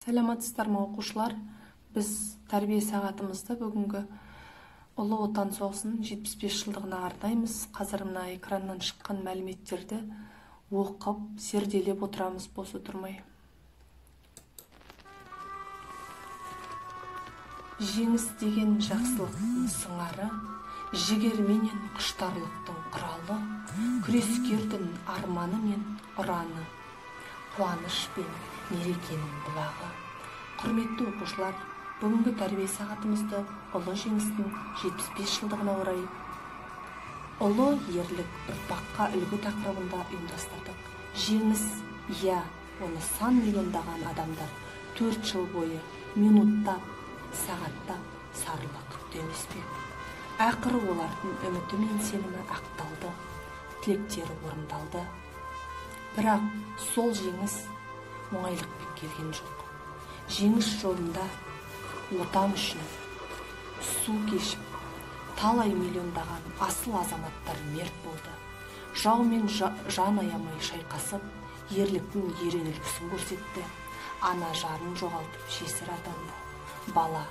Саламатсыздармы оқушылар? Біз тәрбие сағатымызда бүгінгі Ұлы Отан соғысының 75 жылдығына арнаймыз. Қазір мына экраннан шыққан мәліметтерді оқып, зерделеп отырамыз бос отырмай. Жеңіс деген жақсылықтың сыңары, жігерменен құштарлықтың құралы, күрескердің арманы мен ұраны, қуаныш пен мерекенің бұлағы. Құрметті оқушылар, бүгінгі тәрбие сағатымызды ұлы жеңістің 75 жылдығына орай ұлы ерлік ұрпаққа үлгі тақырыбында ұйымдастырдық. Жеңіс, оны сан миллиондаған адамдар 4 жыл бойы минуттап, сағаттап сарыла күтті емес пе? Ақыры олардың үміті мен сенімі ақталды, тілектері орындалды. Бірақ сол жеңіс оңайлықпен келген жоқ. Жеңіс жолында отан үшін су кешіп, талай миллиондаған асыл азаматтар мерт болды. Жаумен жан аямай шайқасып, ерліктің ерен үлгісін көрсетті. Ана жарын жоғалтып жесір атанды. Бала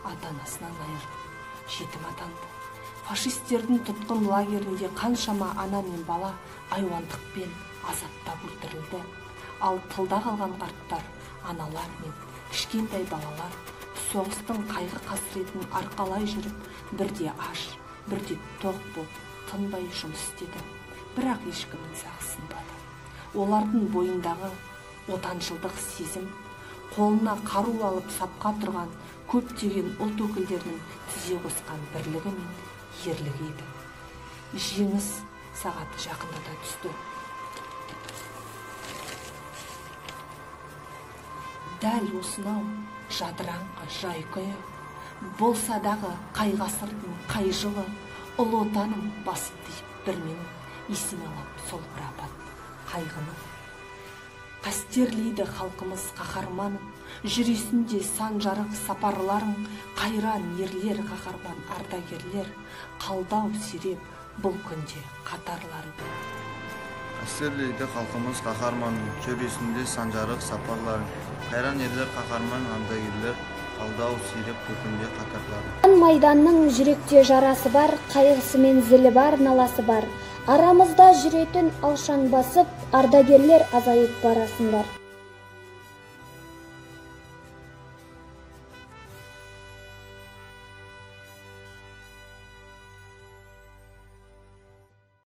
ата-анасынан айырылып жетім атанды. Фашистердің тұтқын лагерінде қаншама ана мен бала айуандықпен азаптап өлтірілді. Ал тылда қалған қарттар, аналар мен кішкентай балалар соғыстың қайғы қасіретін арқалай жүріп, бірде аш, бірде тоқ болып тынбай жұмыс істеді. Бірақ ешкімнің сағы сынбады. Олардың бойындағы отаншылдық сезім, қолына қару алып сапқа тұрған көптеген ұлт өкілдерінің тізе қосқан бірлігі мен ерлігі еді. Жеңіс сағаты жақындата түсті. Дәл осынау жадыраңқы жай-күйі, болса дағы қай ғасырдың қай жылы, ұлы отаным басып дейіп бір минут есіне алып сол бір апат қайғыны. Қастерлейді халқымыз қаһарманын, жүресінде сан жарық сапарларың, қайран ерлер қаһарман ардагерлер, қалдау сиреп бұл күнде қатарларын. Қастерлейді халқымыз қаһарманын, жүресінде сан жарық сапарларың, қайран ерлер қаһарман ардагерлер, қалдау сиреп бұл күнде қатарларын. Майданның жүректе жарасы бар, қайғысы мен зілі бар, наласы бар. Арамызда жүретін алшаң басып, ардагерлер азайып барасыңдар.